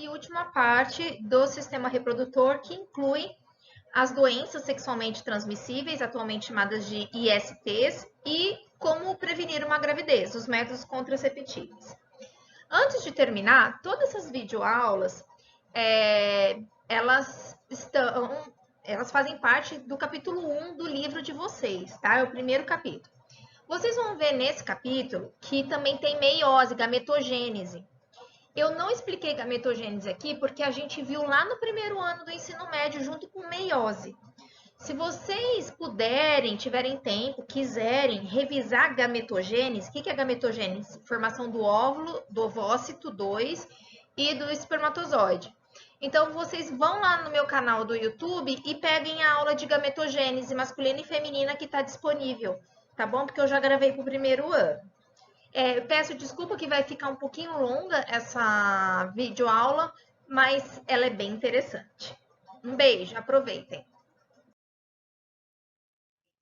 e última parte do sistema reprodutor, que inclui as doenças sexualmente transmissíveis, atualmente chamadas de ISTs, e como prevenir uma gravidez, os métodos contraceptivos. Antes de terminar, todas essas videoaulas, elas fazem parte do capítulo 1 do livro de vocês, tá? É o primeiro capítulo. Vocês vão ver nesse capítulo que também tem meiose, gametogênese. Eu não expliquei gametogênese aqui porque a gente viu lá no primeiro ano do ensino médio junto com meiose. Se vocês puderem, tiverem tempo, quiserem revisar gametogênese, o que é gametogênese? Formação do óvulo, do ovócito 2 e do espermatozoide. Então, vocês vão lá no meu canal do YouTube e peguem a aula de gametogênese masculina e feminina que está disponível, tá bom? Porque eu já gravei para o primeiro ano. Eu peço desculpa que vai ficar um pouquinho longa essa videoaula, mas ela é bem interessante. Um beijo, aproveitem.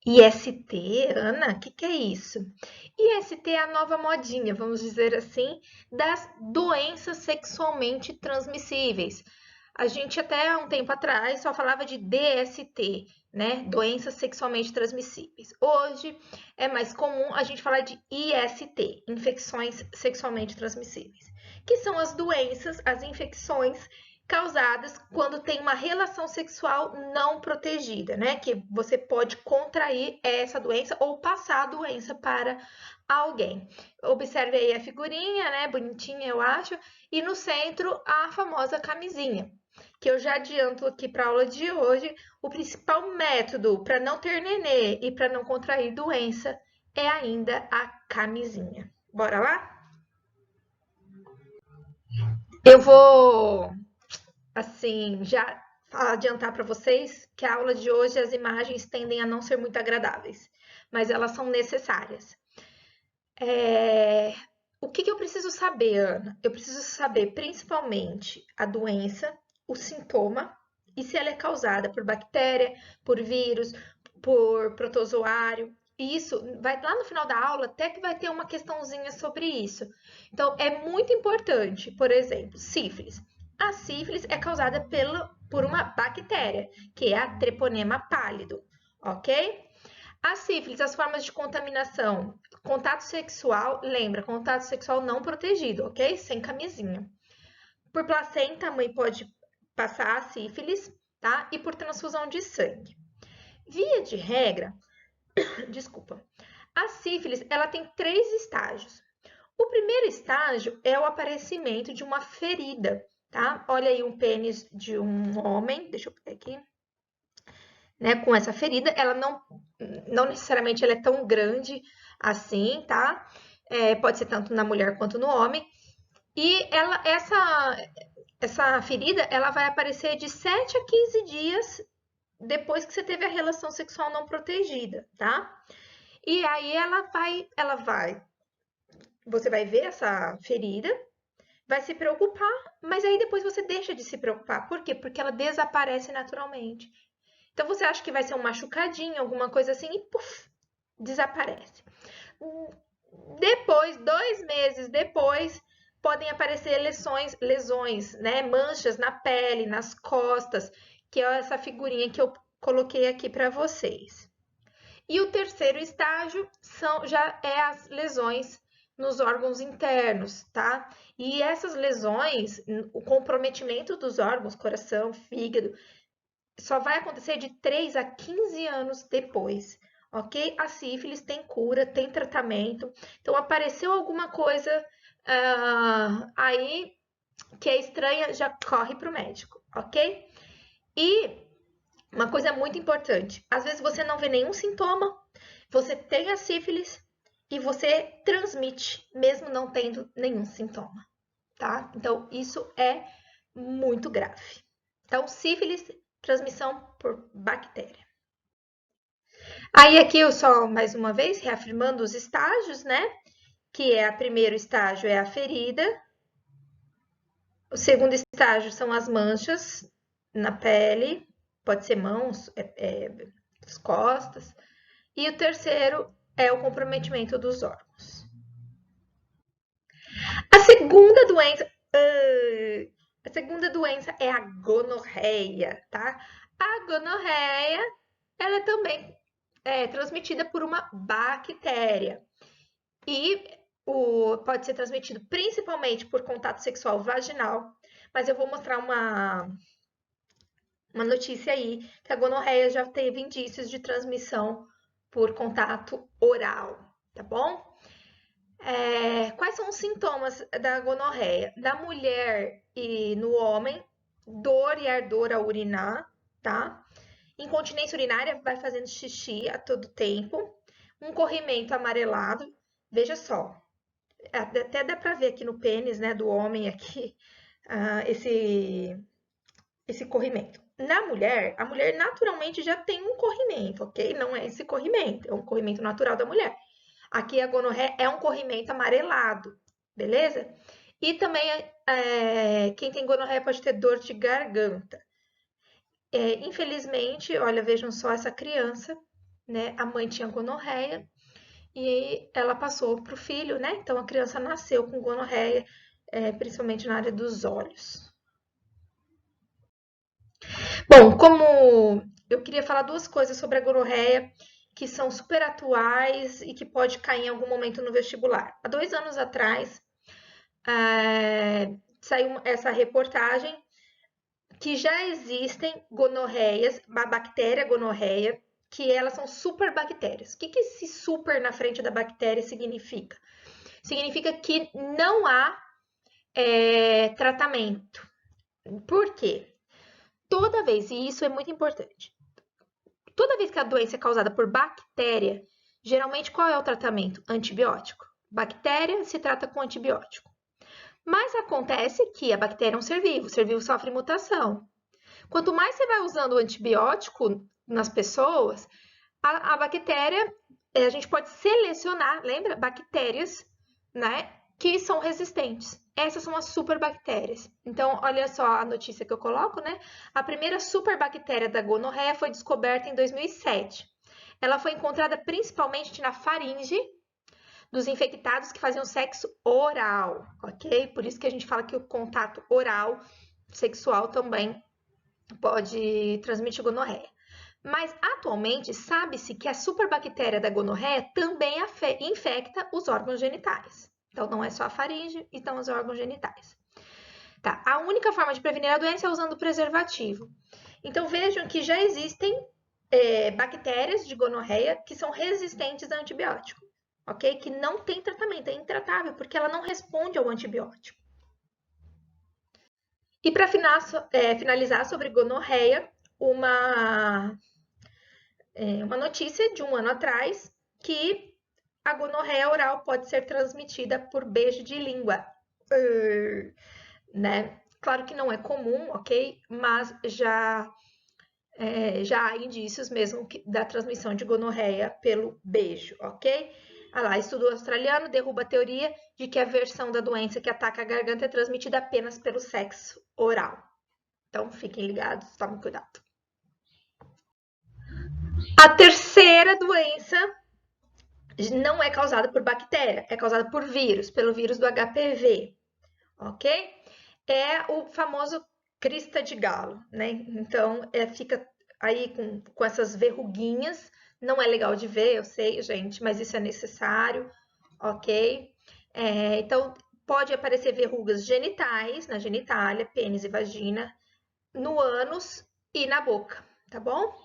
IST, Ana, o que é isso? IST é a nova modinha, vamos dizer assim, das doenças sexualmente transmissíveis. A gente até um tempo atrás só falava de DST, né? Doenças sexualmente transmissíveis. Hoje é mais comum a gente falar de IST, infecções sexualmente transmissíveis, que são as doenças, as infecções causadas quando tem uma relação sexual não protegida, né? Que você pode contrair essa doença ou passar a doença para alguém. Observe aí a figurinha, né? Bonitinha, eu acho. E no centro, a famosa camisinha. Que eu já adianto aqui para a aula de hoje, o principal método para não ter nenê e para não contrair doença é ainda a camisinha. Bora lá? Eu vou assim, já adiantar para vocês que a aula de hoje as imagens tendem a não ser muito agradáveis, mas elas são necessárias. O que eu preciso saber, Ana? Eu preciso saber principalmente a doença, o sintoma e se ela é causada por bactéria, por vírus, por protozoário. E isso vai lá no final da aula, até que vai ter uma questãozinha sobre isso. Então, é muito importante, por exemplo, sífilis. A sífilis é causada por uma bactéria, que é a Treponema pálido, ok? A sífilis, as formas de contaminação, contato sexual, lembra, contato sexual não protegido, ok? Sem camisinha. Por placenta, a mãe pode passar a sífilis, tá? E por transfusão de sangue. Via de regra, desculpa, a sífilis, ela tem 3 estágios. O primeiro estágio é o aparecimento de uma ferida, tá? Olha aí um pênis de um homem, deixa eu pegar aqui, né? Com essa ferida, ela não necessariamente ela é tão grande assim, tá? Pode ser tanto na mulher quanto no homem. E essa ferida, ela vai aparecer de 7 a 15 dias depois que você teve a relação sexual não protegida, tá? E aí você vai ver essa ferida, vai se preocupar, mas aí depois você deixa de se preocupar. Por quê? Porque ela desaparece naturalmente. Então você acha que vai ser um machucadinho, alguma coisa assim, e puf, desaparece. Depois, 2 meses depois, podem aparecer lesões, né? Manchas na pele, nas costas, que é essa figurinha que eu coloquei aqui para vocês. E o terceiro estágio já é as lesões nos órgãos internos, tá? E essas lesões, o comprometimento dos órgãos, coração, fígado, só vai acontecer de 3 a 15 anos depois, ok? A sífilis tem cura, tem tratamento. Então, apareceu alguma coisa aí que é estranha, já corre para o médico, ok? E uma coisa muito importante, às vezes você não vê nenhum sintoma, você tem a sífilis e você transmite, mesmo não tendo nenhum sintoma, tá? Então, isso é muito grave. Então, sífilis, transmissão por bactéria. Aí aqui eu só, mais uma vez, reafirmando os estágios, né? Que é o primeiro estágio é a ferida. O segundo estágio são as manchas na pele, pode ser mãos, as costas. E o terceiro é o comprometimento dos órgãos. A segunda doença, A segunda doença é a gonorreia, tá? A gonorreia, ela também é transmitida por uma bactéria e pode ser transmitido principalmente por contato sexual vaginal, mas eu vou mostrar uma notícia aí que a gonorreia já teve indícios de transmissão por contato oral, tá bom? Quais são os sintomas da gonorreia? Na mulher e no homem, dor e ardor ao urinar, tá? Incontinência urinária, vai fazendo xixi a todo tempo. Um corrimento amarelado. Veja só, até dá pra ver aqui no pênis, né, do homem aqui, esse corrimento. Na mulher, a mulher naturalmente já tem um corrimento, ok? Não é esse corrimento, é um corrimento natural da mulher. Aqui a gonorreia é um corrimento amarelado, beleza? E também quem tem gonorreia pode ter dor de garganta. Infelizmente, olha, vejam só essa criança, né? A mãe tinha gonorreia e ela passou para o filho, né? Então a criança nasceu com gonorreia, principalmente na área dos olhos. Bom, como eu queria falar duas coisas sobre a gonorreia que são super atuais e que pode cair em algum momento no vestibular. Há 2 anos atrás, saiu essa reportagem que já existem gonorreias, a bactéria gonorreia, que elas são superbactérias. O que esse super na frente da bactéria significa? Significa que não há tratamento. Por quê? Toda vez, e isso é muito importante, toda vez que a doença é causada por bactéria, geralmente qual é o tratamento? Antibiótico. Bactéria se trata com antibiótico. Mas acontece que a bactéria é um ser vivo, o ser vivo sofre mutação. Quanto mais você vai usando o antibiótico nas pessoas, a bactéria, a gente pode selecionar, lembra? Bactérias, né, que são resistentes. Essas são as superbactérias. Então, olha só a notícia que eu coloco, né? A primeira superbactéria da gonorreia foi descoberta em 2007. Ela foi encontrada principalmente na faringe dos infectados que faziam sexo oral, ok? Por isso que a gente fala que o contato oral sexual também pode transmitir gonorreia. Mas atualmente sabe-se que a superbactéria da gonorreia também infecta os órgãos genitais. Então não é só a faringe, então os órgãos genitais. Tá, a única forma de prevenir a doença é usando preservativo. Então vejam que já existem bactérias de gonorreia que são resistentes a antibiótico, ok? Que não tem tratamento, é intratável, porque ela não responde ao antibiótico. E para finalizar sobre gonorreia, uma notícia de 1 ano atrás que a gonorreia oral pode ser transmitida por beijo de língua, né? Claro que não é comum, ok? Mas já há indícios mesmo da transmissão de gonorreia pelo beijo, ok? Ah lá, estudo australiano derruba a teoria de que a versão da doença que ataca a garganta é transmitida apenas pelo sexo oral. Então, fiquem ligados, tomem cuidado. A terceira doença não é causada por bactéria, é causada por vírus, pelo vírus do HPV, ok? É o famoso crista de galo, né? Então, fica aí com essas verruguinhas, não é legal de ver, eu sei, gente, mas isso é necessário, ok? Então, pode aparecer verrugas genitais, na genitália, pênis e vagina, no ânus e na boca, tá bom?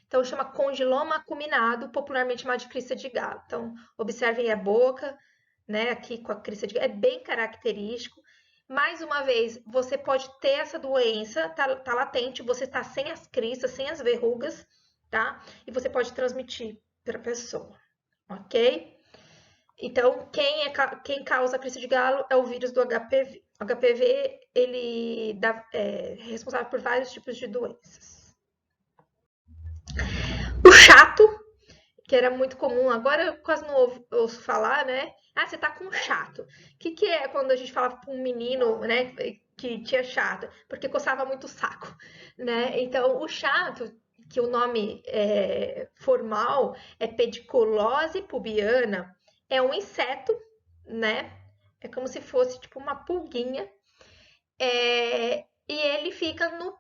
Então, chama condiloma acuminado, popularmente chamado de crista de galo. Então, observem a boca, né, aqui com a crista de galo, é bem característico. Mais uma vez, você pode ter essa doença, tá latente, você tá sem as cristas, sem as verrugas, tá? E você pode transmitir para a pessoa, ok? Então, quem causa a crista de galo é o vírus do HPV. O HPV, ele é responsável por vários tipos de doenças. O chato, que era muito comum, agora eu quase não ouço falar, né? Ah, você tá com chato. O que é quando a gente falava para um menino, né, que tinha chato? Porque coçava muito o saco, né? Então, o chato, que o nome formal é pediculose pubiana, é um inseto, né? É como se fosse tipo uma pulguinha fica no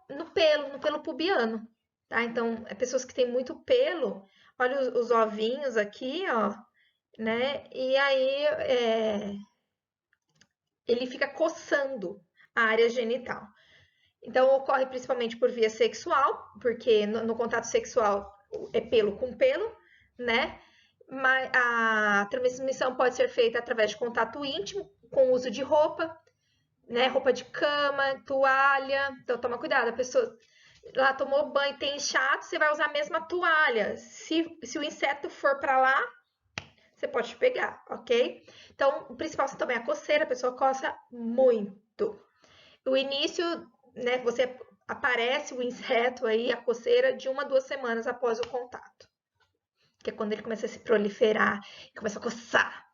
pelo pubiano, tá? Então, pessoas que têm muito pelo, olha os ovinhos aqui, ó, né? E aí ele fica coçando a área genital. Então, ocorre principalmente por via sexual, porque no contato sexual é pelo com pelo, né? Mas a transmissão pode ser feita através de contato íntimo, com uso de roupa, né? Roupa de cama, toalha. Então, toma cuidado, a pessoa lá tomou banho, tem inchado, você vai usar a mesma toalha. Se o inseto for para lá, você pode pegar, ok? Então, o principal sintoma é a coceira, a pessoa coça muito. O início, né, você aparece o inseto aí, a coceira, de 1 a 2 semanas após o contato. Que é quando ele começa a se proliferar, começa a coçar.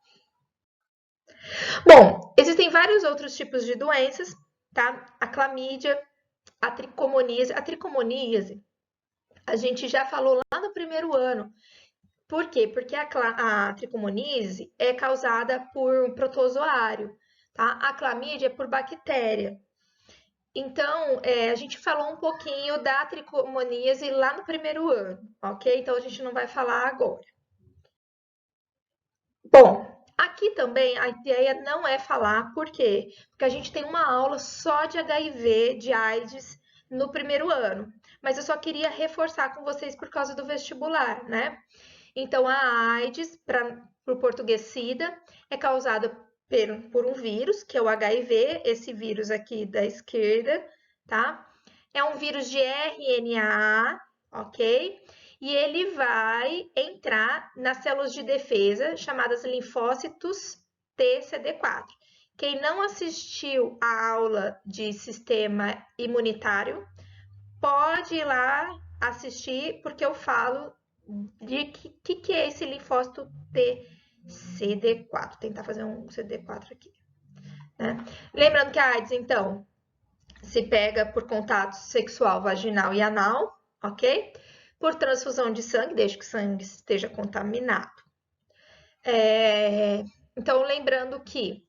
Bom, existem vários outros tipos de doenças, tá? A clamídia, a tricomoníase, a gente já falou lá no primeiro ano. Por quê? Porque a tricomoníase é causada por protozoário, tá? A clamídia é por bactéria. Então, a gente falou um pouquinho da tricomoníase lá no primeiro ano, ok? Então, a gente não vai falar agora. Bom, aqui também a ideia não é falar, por quê? Porque a gente tem uma aula só de HIV, de AIDS, no primeiro ano. Mas eu só queria reforçar com vocês por causa do vestibular, né? Então, a AIDS, para o português SIDA, é causada por um vírus, que é o HIV, esse vírus aqui da esquerda, tá? É um vírus de RNA, ok? E ele vai entrar nas células de defesa, chamadas linfócitos TCD4. Quem não assistiu a aula de sistema imunitário, pode ir lá assistir, porque eu falo de que é esse linfócito TCD4. Vou tentar fazer um CD4 aqui. Né? Lembrando que a AIDS, então, se pega por contato sexual vaginal e anal, ok? Por transfusão de sangue, desde que o sangue esteja contaminado. Então, lembrando que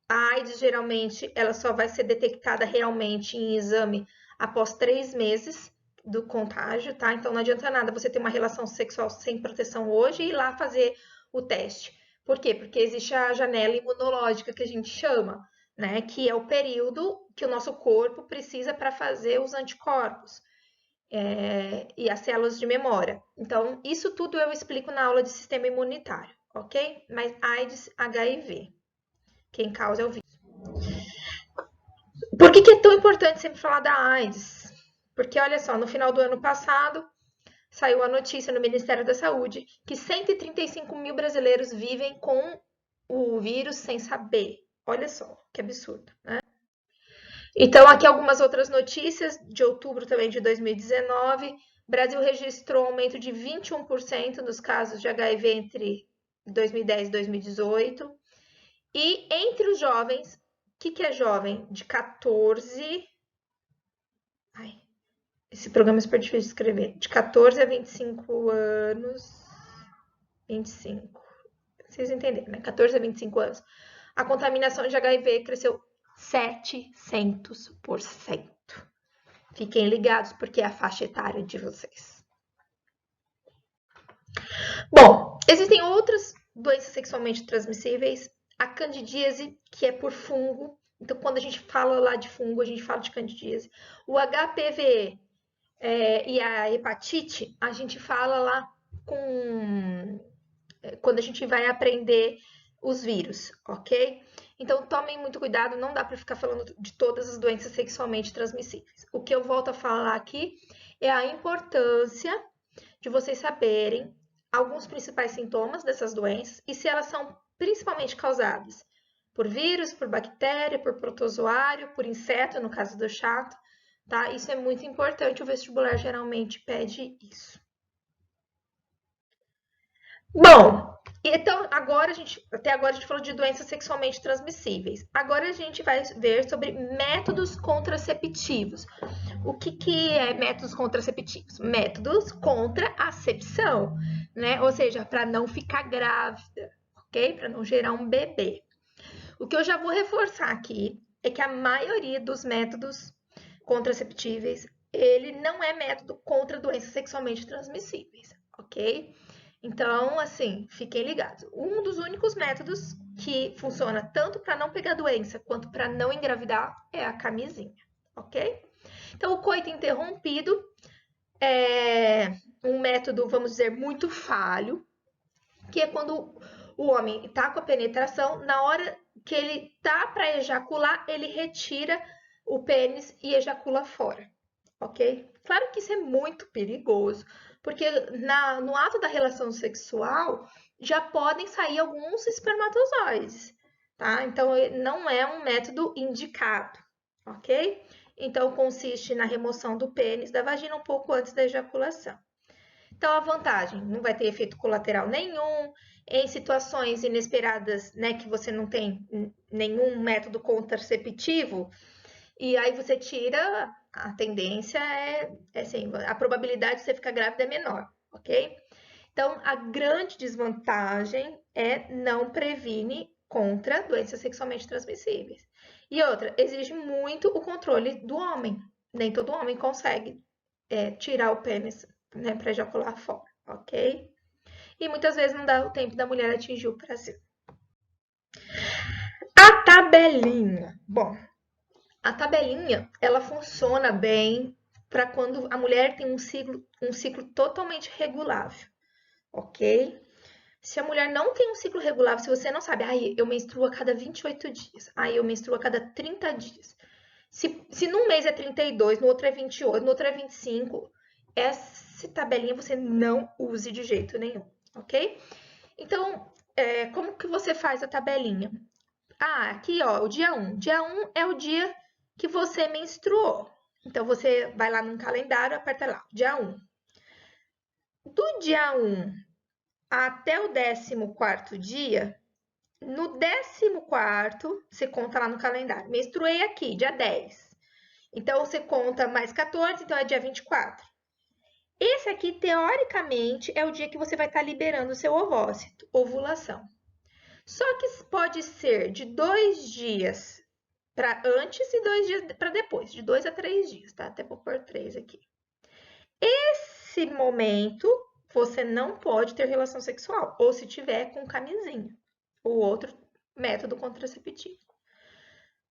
a AIDS, geralmente, ela só vai ser detectada realmente em exame após 3 meses do contágio, tá? Então, não adianta nada você ter uma relação sexual sem proteção hoje e ir lá fazer o teste. Por quê? Porque existe a janela imunológica que a gente chama, né? Que é o período que o nosso corpo precisa para fazer os anticorpos e as células de memória. Então, isso tudo eu explico na aula de sistema imunitário, ok? Mas AIDS, HIV, quem causa é o vírus. Por que é tão importante sempre falar da AIDS? Porque, olha só, no final do ano passado, saiu a notícia no Ministério da Saúde que 135 mil brasileiros vivem com o vírus sem saber. Olha só, que absurdo, né? Então, aqui algumas outras notícias de outubro também de 2019. O Brasil registrou um aumento de 21% nos casos de HIV entre 2010 e 2018. E entre os jovens, o que é jovem? De 14... Ai, esse programa é super difícil de escrever. De 14 a 25 anos. 25. Vocês entenderam, né? 14 a 25 anos. A contaminação de HIV cresceu 700%. Fiquem ligados, porque é a faixa etária de vocês. Bom, existem outras doenças sexualmente transmissíveis. A candidíase, que é por fungo. Então, quando a gente fala lá de fungo, a gente fala de candidíase. O HPV e a hepatite, a gente fala lá quando a gente vai aprender os vírus, ok? Então, tomem muito cuidado, não dá para ficar falando de todas as doenças sexualmente transmissíveis. O que eu volto a falar aqui é a importância de vocês saberem alguns principais sintomas dessas doenças e se elas são principalmente causadas por vírus, por bactéria, por protozoário, por inseto, no caso do chato, tá? Isso é muito importante, o vestibular geralmente pede isso. Bom, então até agora a gente falou de doenças sexualmente transmissíveis. Agora a gente vai ver sobre métodos contraceptivos. O que é métodos contraceptivos? Métodos contra a acepção, né? Ou seja, para não ficar grávida, ok? Para não gerar um bebê. O que eu já vou reforçar aqui é que a maioria dos métodos contraceptíveis, ele não é método contra doenças sexualmente transmissíveis, ok? Então, assim, fiquem ligados. Um dos únicos métodos que funciona tanto para não pegar doença quanto para não engravidar é a camisinha, ok? Então, o coito interrompido é um método, vamos dizer, muito falho, que é quando o homem está com a penetração, na hora que ele tá para ejacular, ele retira o pênis e ejacula fora, ok? Claro que isso é muito perigoso, porque no ato da relação sexual já podem sair alguns espermatozoides, tá? Então não é um método indicado, ok? Então consiste na remoção do pênis da vagina um pouco antes da ejaculação. Então, a vantagem, não vai ter efeito colateral nenhum, em situações inesperadas, né, que você não tem nenhum método contraceptivo, e aí você tira, a tendência é assim, a probabilidade de você ficar grávida é menor, ok? Então, a grande desvantagem é não previne contra doenças sexualmente transmissíveis. E outra, exige muito o controle do homem. Nem todo homem consegue tirar o pênis, né, para ejacular fora, ok? E muitas vezes não dá o tempo da mulher atingir o prazer. A tabelinha. Bom, a tabelinha, ela funciona bem para quando a mulher tem um ciclo totalmente regulável, ok? Se a mulher não tem um ciclo regulável, se você não sabe, eu menstruo a cada 28 dias, eu menstruo a cada 30 dias. Se num mês é 32, no outro é 28, no outro é 25, essa tabelinha você não use de jeito nenhum, ok? Então, como que você faz a tabelinha? Aqui, ó, o dia 1. Dia 1 é o dia que você menstruou. Então, você vai lá num calendário, aperta lá, dia 1. Do dia 1 até o 14º dia, no 14º, você conta lá no calendário. Menstruei aqui, dia 10. Então, você conta mais 14, então é dia 24. Esse aqui, teoricamente, é o dia que você vai estar liberando o seu ovócito, ovulação. Só que pode ser de 2 dias para antes e 2 dias para depois, de 2 a 3 dias, tá? Até vou pôr 3 aqui. Esse momento, você não pode ter relação sexual, ou se tiver com camisinha, ou outro método contraceptivo.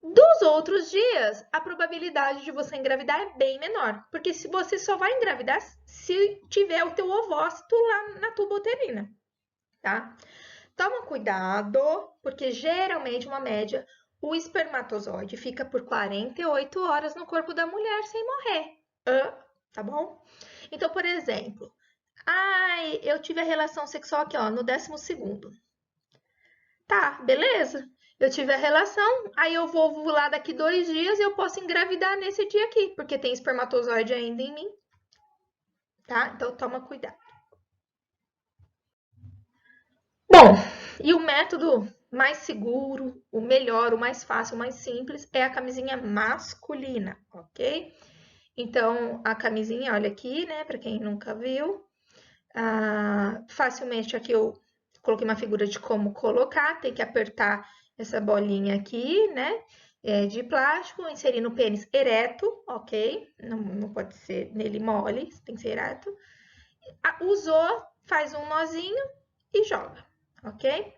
Dos outros dias, a probabilidade de você engravidar é bem menor, porque se você só vai engravidar se tiver o teu ovócito lá na tuba uterina, tá? Toma cuidado, porque geralmente, uma média, o espermatozoide fica por 48 horas no corpo da mulher sem morrer, tá bom? Então, por exemplo, eu tive a relação sexual aqui, ó, no 12º. Tá, beleza. Eu tive a relação, aí eu vou ovular daqui 2 dias e eu posso engravidar nesse dia aqui, porque tem espermatozoide ainda em mim, tá? Então toma cuidado. Bom, e o método mais seguro, o melhor, o mais fácil, o mais simples é a camisinha masculina, ok? Então, a camisinha, olha aqui, né, para quem nunca viu, facilmente aqui eu coloquei uma figura de como colocar, tem que apertar essa bolinha aqui, né, de plástico, inserir no pênis ereto, ok? Não pode ser nele mole, tem que ser ereto. Usou, faz um nozinho e joga, ok?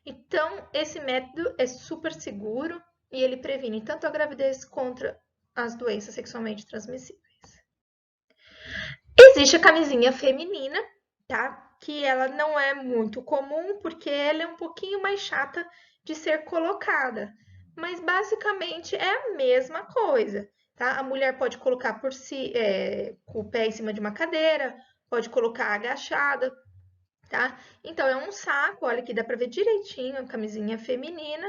Então, esse método é super seguro e ele previne tanto a gravidez contra as doenças sexualmente transmissíveis. Existe a camisinha feminina, tá? Que ela não é muito comum porque ela é um pouquinho mais chata de ser colocada, mas basicamente é a mesma coisa, tá? A mulher pode colocar por si, com o pé em cima de uma cadeira, pode colocar agachada, tá? Então é um saco, olha que dá para ver direitinho, a camisinha feminina,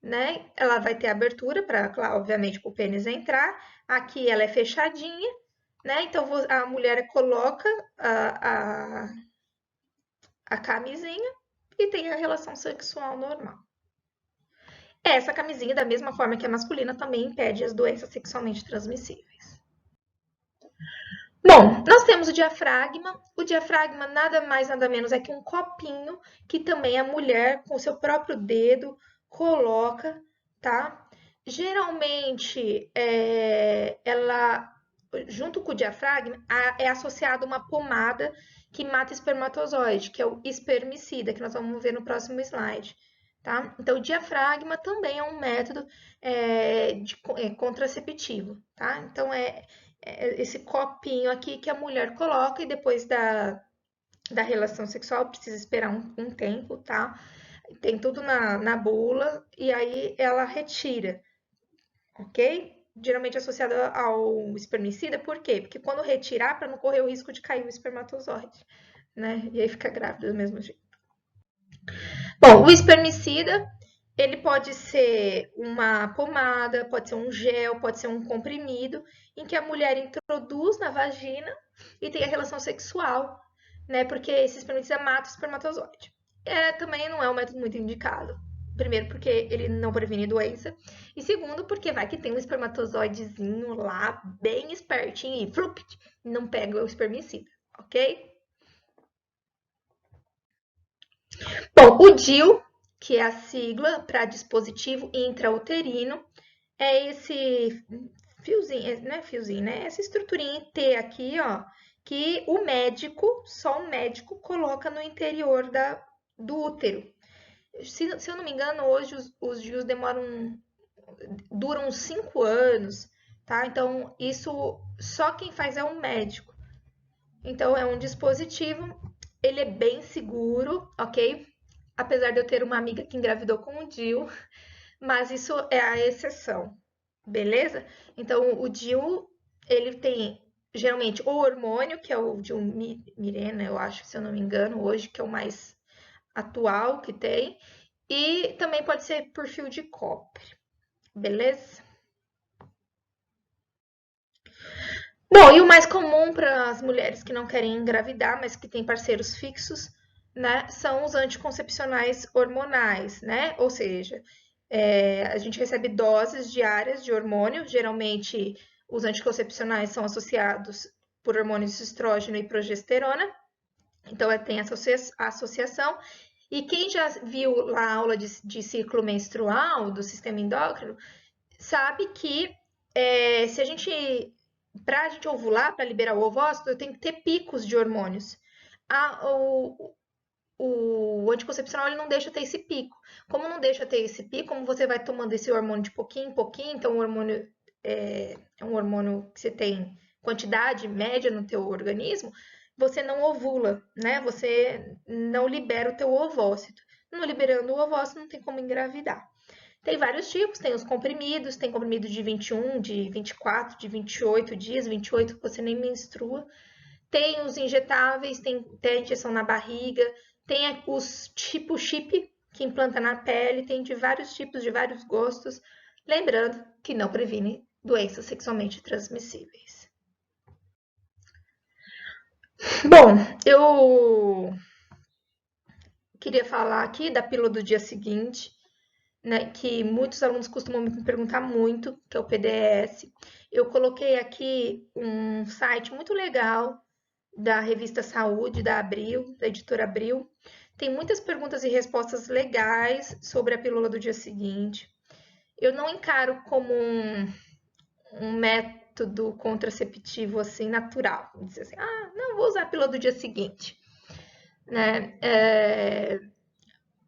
né? Ela vai ter abertura para, claro, obviamente, para o pênis entrar. Aqui ela é fechadinha, né? Então a mulher coloca a camisinha e tem a relação sexual normal. Essa camisinha, da mesma forma que a masculina, também impede as doenças sexualmente transmissíveis. Bom, nós temos o diafragma. O diafragma nada mais, nada menos é que um copinho que também a mulher, com o seu próprio dedo, coloca, tá? Geralmente, ela, junto com o diafragma, é associada uma pomada que mata espermatozoide, que é o espermicida, que nós vamos ver no próximo slide. Tá? Então, o diafragma também é um método contraceptivo. Tá? Então, é esse copinho aqui que a mulher coloca e depois da relação sexual precisa esperar um tempo, tá? Tem tudo na bula e aí ela retira, ok? Geralmente associado ao espermicida, por quê? Porque quando retirar, para não correr o risco de cair o espermatozoide, né? E aí fica grávida do mesmo jeito. Bom, o espermicida, ele pode ser uma pomada, pode ser um gel, pode ser um comprimido, em que a mulher introduz na vagina e tem a relação sexual, né? Porque esse espermicida mata o espermatozoide. Também não é um método muito indicado. Primeiro, porque ele não previne doença. E segundo, porque vai que tem um espermatozoidezinho lá, bem espertinho, e flup, não pega o espermicida, ok? Bom, o DIU, que é a sigla para dispositivo intrauterino, é esse fiozinho, não é fiozinho, né? Essa estruturinha em T aqui, ó, que o médico, só o médico, coloca no interior do útero. Se eu não me engano, hoje os DIUs duram 5 anos, tá? Então, isso só quem faz é um médico. Então, é um dispositivo, ele é bem seguro, ok? Apesar de eu ter uma amiga que engravidou com o DIU, mas isso é a exceção, beleza? Então, o DIU, ele tem geralmente o hormônio, que é o DIU Mirena, eu acho, se eu não me engano, hoje, que é o mais atual que tem, e também pode ser por fio de cobre, beleza? Bom, e o mais comum para as mulheres que não querem engravidar, mas que têm parceiros fixos, né, são os anticoncepcionais hormonais, né? Ou seja, a gente recebe doses diárias de hormônio, geralmente os anticoncepcionais são associados por hormônios de estrógeno e progesterona, então tem essa associação. E quem já viu lá a aula de ciclo menstrual do sistema endócrino, sabe que se a gente para a gente ovular, para liberar o ovócito, eu tenho que ter picos de hormônios. O anticoncepcional ele não deixa ter esse pico. Como não deixa ter esse pico, como você vai tomando esse hormônio de pouquinho em pouquinho, então o hormônio é um hormônio que você tem quantidade média no teu organismo, você não ovula, né? Você não libera o teu ovócito. Não liberando o ovócito, não tem como engravidar. Tem vários tipos, tem os comprimidos, tem comprimido de 21, de 24, de 28 dias, 28 você nem menstrua. Tem os injetáveis, tem a injeção na barriga, tem os tipo chip que implanta na pele, tem de vários tipos, de vários gostos. Lembrando que não previne doenças sexualmente transmissíveis. Bom, eu queria falar aqui da pílula do dia seguinte, né, que muitos alunos costumam me perguntar muito, que é o PDS. Eu coloquei aqui um site muito legal da revista Saúde, da Abril, da editora Abril. Tem muitas perguntas e respostas legais sobre a pílula do dia seguinte. Eu não encaro como um método contraceptivo assim natural. Dizer assim, não vou usar a pílula do dia seguinte, né?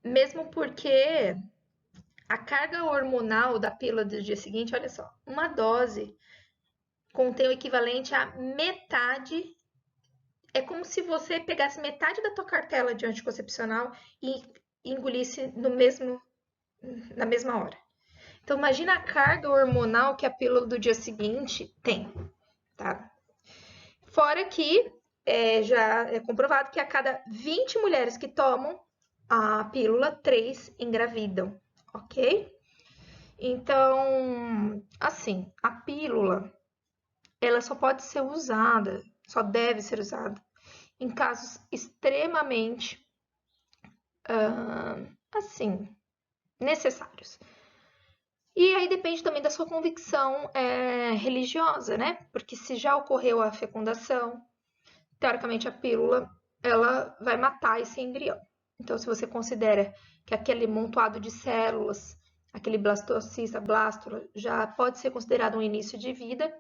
Mesmo porque a carga hormonal da pílula do dia seguinte, olha só, uma dose contém o equivalente a metade. É como se você pegasse metade da tua cartela de anticoncepcional e engolisse na mesma hora. Então, imagina a carga hormonal que a pílula do dia seguinte tem, tá? Fora que já é comprovado que a cada 20 mulheres que tomam a pílula, 3 engravidam, ok? Então, assim, a pílula, ela só pode ser usada, só deve ser usada em casos extremamente, assim, necessários. E aí depende também da sua convicção religiosa, né? Porque se já ocorreu a fecundação, teoricamente a pílula, ela vai matar esse embrião. Então, se você considera que aquele montoado de células aquele blastocista, blástula, já pode ser considerado um início de vida.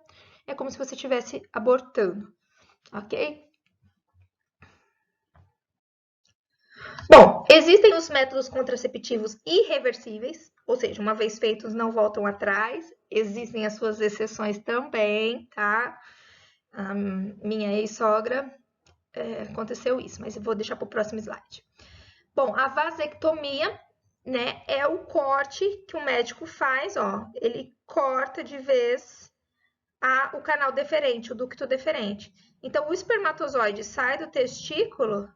É como se você estivesse abortando, ok? Bom, existem os métodos contraceptivos irreversíveis, ou seja, uma vez feitos não voltam atrás. Existem as suas exceções também, tá? A minha ex-sogra aconteceu isso, mas eu vou deixar para o próximo slide. Bom, a vasectomia, né, é o corte que o médico faz, ó, ele corta de vez o canal deferente, o ducto deferente. Então, o espermatozoide sai do testículo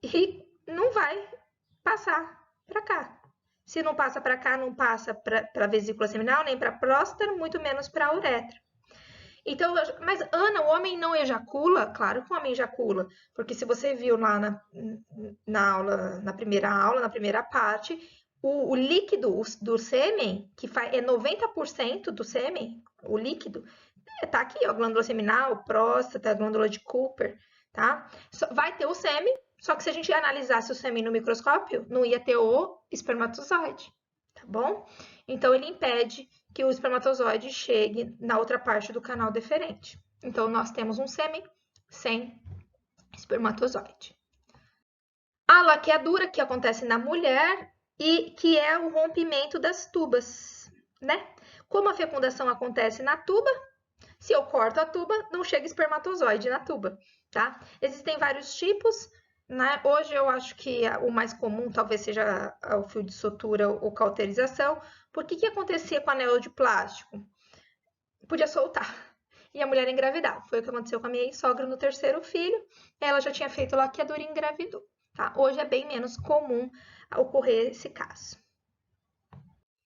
e não vai passar para cá. Se não passa para cá, não passa para a vesícula seminal, nem para a próstata, muito menos para a uretra. Então, mas Ana, o homem não ejacula? Claro que o homem ejacula, porque se você viu lá na aula, na primeira parte, o líquido do sêmen, que é 90% do sêmen, o líquido, tá aqui, ó, glândula seminal, próstata, glândula de Cooper, tá? Vai ter o sêmen, só que se a gente analisasse o sêmen no microscópio, não ia ter o espermatozoide, tá bom? Então, ele impede que o espermatozoide chegue na outra parte do canal deferente. Então, nós temos um sêmen sem espermatozoide. A laqueadura, que acontece na mulher, e que é o rompimento das tubas, né? Como a fecundação acontece na tuba, se eu corto a tuba, não chega espermatozoide na tuba, tá? Existem vários tipos, né? Hoje eu acho que o mais comum talvez seja o fio de sutura ou cauterização. Por que acontecia com anel de plástico? Podia soltar e a mulher engravidava. Foi o que aconteceu com a minha ex-sogra no terceiro filho. Ela já tinha feito laqueadura e engravidou, tá? Hoje é bem menos comum ocorrer esse caso.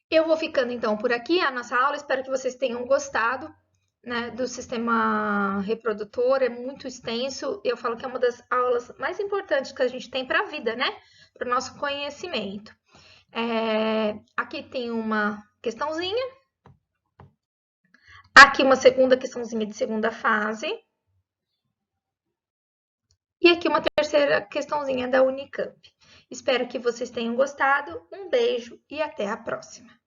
Eu vou ficando então por aqui a nossa aula. Espero que vocês tenham gostado, né, do sistema reprodutor. É muito extenso. Eu falo que é uma das aulas mais importantes que a gente tem para a vida, né? Para o nosso conhecimento. Aqui tem uma questãozinha. Aqui uma segunda questãozinha de segunda fase. E aqui uma terceira questãozinha da Unicamp. Espero que vocês tenham gostado. Um beijo e até a próxima.